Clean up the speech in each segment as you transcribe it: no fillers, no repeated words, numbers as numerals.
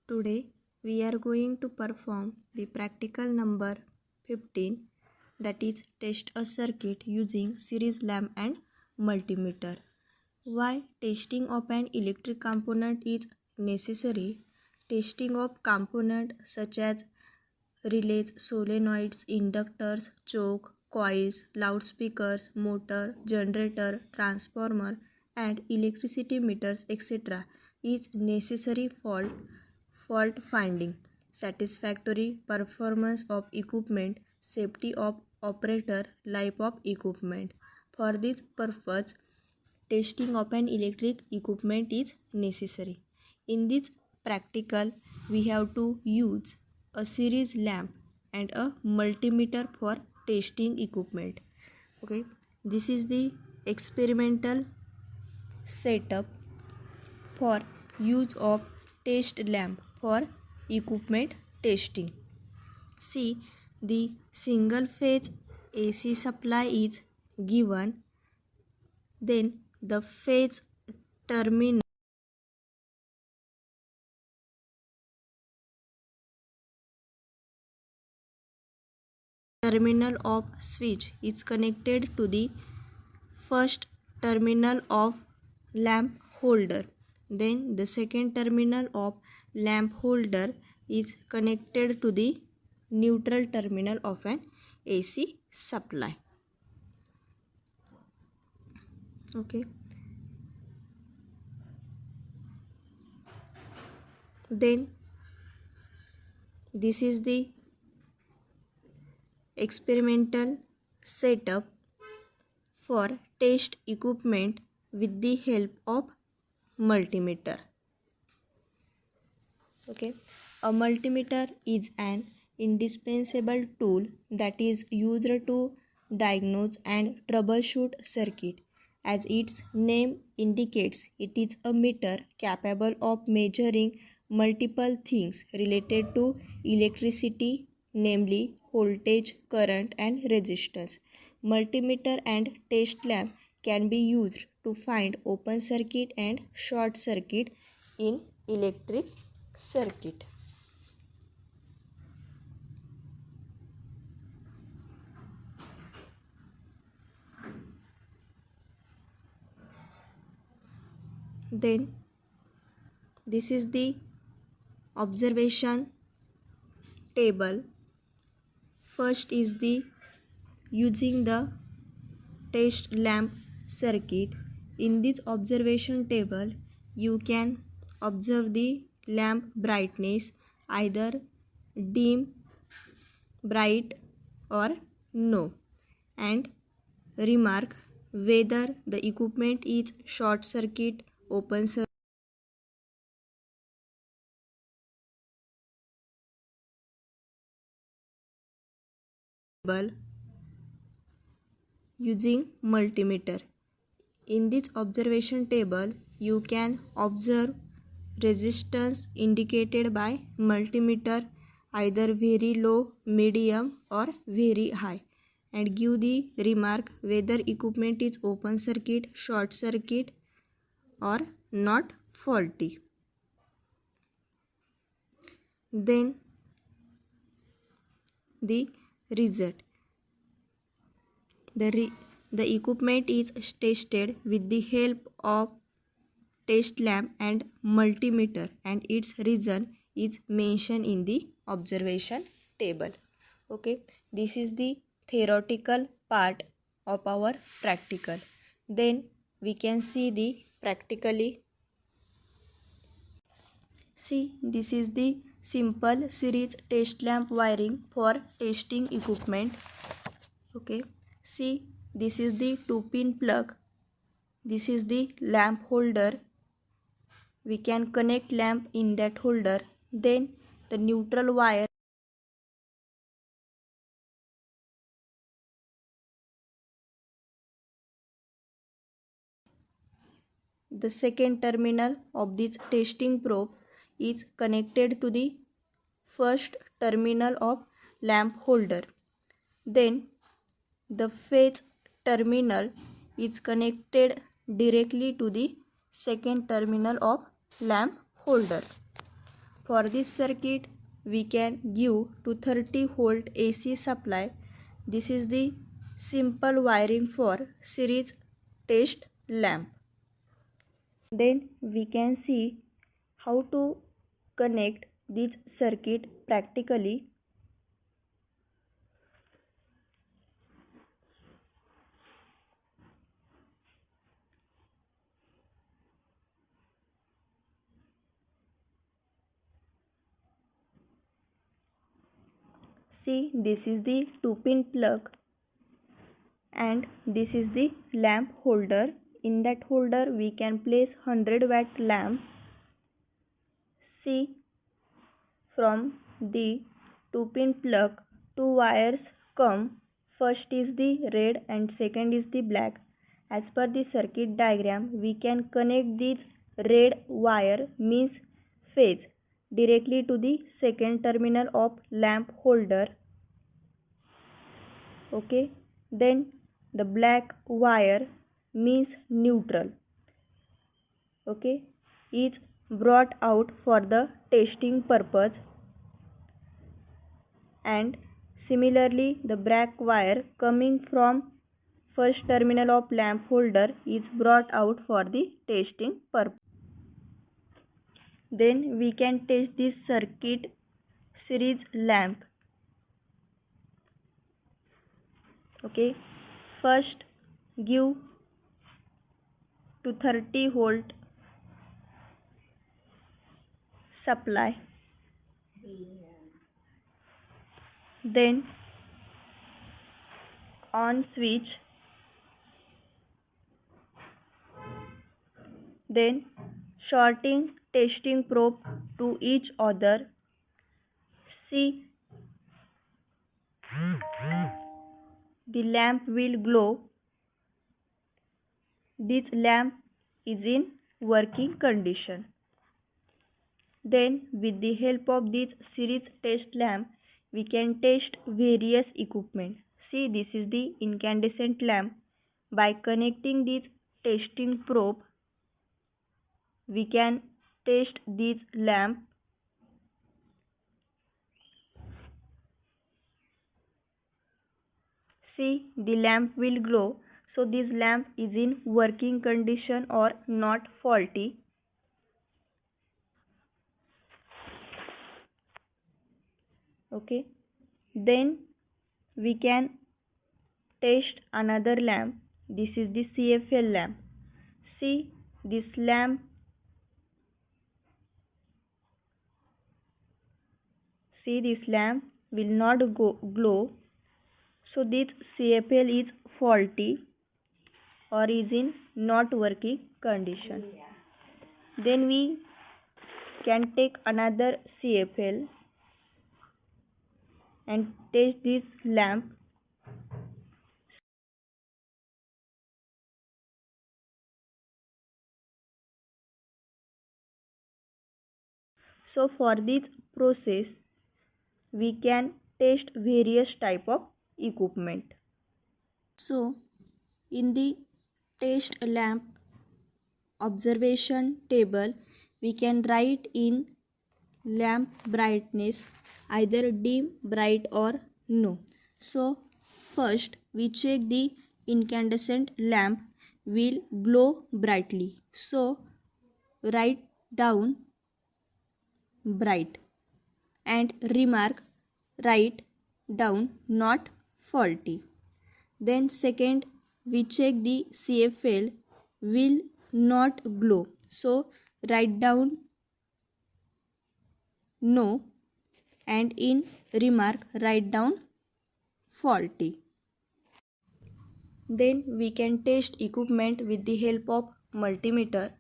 Today we are going to perform the practical number 15, that is test a circuit using series lamp and multimeter. Why testing of an electric component is necessary? Testing of components such as relays, solenoids, inductors, choke, coils, loudspeakers, motor, generator, transformer, and electricity meters, etc. is necessary for fault finding, satisfactory performance of equipment, safety of operator, life of equipment. For this purpose, testing of an electric equipment is necessary. In this practical, we have to use a series lamp and a multimeter for testing equipment. Okay, this is the experimental setup for use of test lamp for equipment testing. See, the single phase AC supply is given, then the phase terminal of switch is connected to the first terminal of lamp holder. Then the second terminal of lamp holder is connected to the neutral terminal of an AC supply. Okay. Then this is the experimental setup for test equipment with the help of multimeter. Okay, a multimeter is an indispensable tool that is used to diagnose and troubleshoot circuit. As its name indicates, it is a meter capable of measuring multiple things related to electricity, namely voltage, current, and resistance. Multimeter and test lamp can be used to find open circuit and short circuit in electric circuit. Then this is the observation table. First is the using the test lamp circuit. In this observation table, you can observe the lamp brightness, either dim, bright or no, and remark whether the equipment is short circuit, open circuit, using multimeter. In this observation table, you can observe resistance indicated by multimeter, either very low, medium or very high, and give the remark whether equipment is open circuit, short circuit or not faulty. Then the result. The equipment is tested with the help of test lamp and multimeter, and its reason is mentioned in the observation table. Okay, this is the theoretical part of our practical. Then we can see the practically. See, this is the simple series test lamp wiring for testing equipment. Okay, see, this is the 2-pin plug. This is the lamp holder. We can connect lamp in that holder. Then the neutral wire, the second terminal of this testing probe is connected to the first terminal of lamp holder. Then the phase terminal is connected directly to the second terminal of lamp holder. For this circuit, we can give 230 volt AC supply. This is the simple wiring for series test lamp. Then we can see how to connect this circuit practically. See, this is the 2-pin plug and this is the lamp holder. In that holder we can place 100-watt lamp. See, from the 2-pin plug, two wires come. First is the red and second is the black. As per the circuit diagram, we can connect this red wire, means phase, directly to the second terminal of lamp holder. Okay, then the black wire, means neutral, okay, is brought out for the testing purpose, and similarly the black wire coming from first terminal of lamp holder is brought out for the testing purpose. Then we can test this circuit series lamp. Okay, first give to 30 volt supply, then on switch, then shorting testing probe to each other. See, the lamp will glow. This lamp is in working condition. Then with the help of this series test lamp, we can test various equipment. See, this is the incandescent lamp. By connecting this testing probe, we can test this lamp. See, the lamp will glow. So this lamp is in working condition or not faulty. Okay, then we can test another lamp. This is the CFL lamp. See, this lamp will not glow. So this CFL is faulty or is in not working condition. Then we can take another CFL and test this lamp. So for this process, we can test various type of equipment. So in the test lamp observation table, we can write in lamp brightness either dim, bright or no. So first we check the incandescent lamp will glow brightly. So write down bright and remark write down not faulty. Then second we check the CFL will not glow. So write down no and in remark write down faulty. Then we can test equipment with the help of multimeter.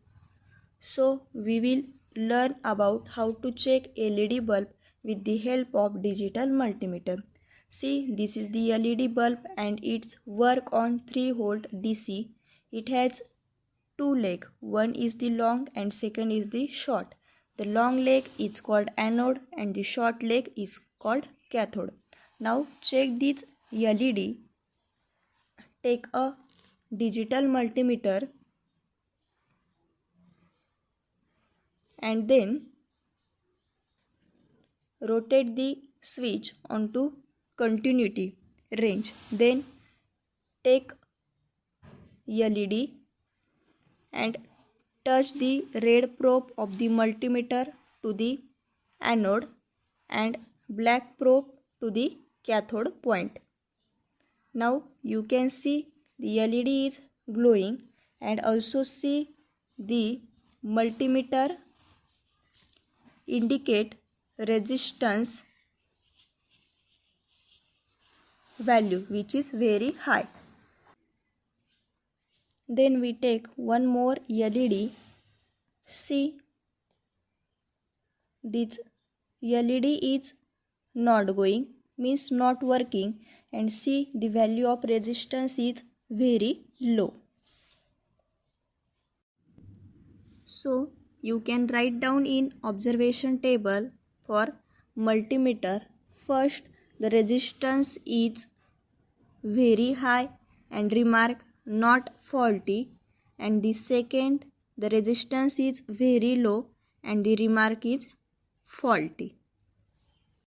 So we will learn about how to check LED bulb with the help of digital multimeter. See, this is the LED bulb and its work on 3 volt DC. It has two legs. One is the long and second is the short. The long leg is called anode and the short leg is called cathode. Now check this LED. Take a digital multimeter and then rotate the switch onto continuity range. Then take LED and touch the red probe of the multimeter to the anode and black probe to the cathode point. Now you can see the LED is glowing and also see the multimeter indicate resistance value which is very high. Then we take one more LED. See, this LED is not going, means not working, and see the value of resistance is very low. So you can write down in observation table for multimeter. First, the resistance is very high and remark not faulty, and the second, the resistance is very low and the remark is faulty.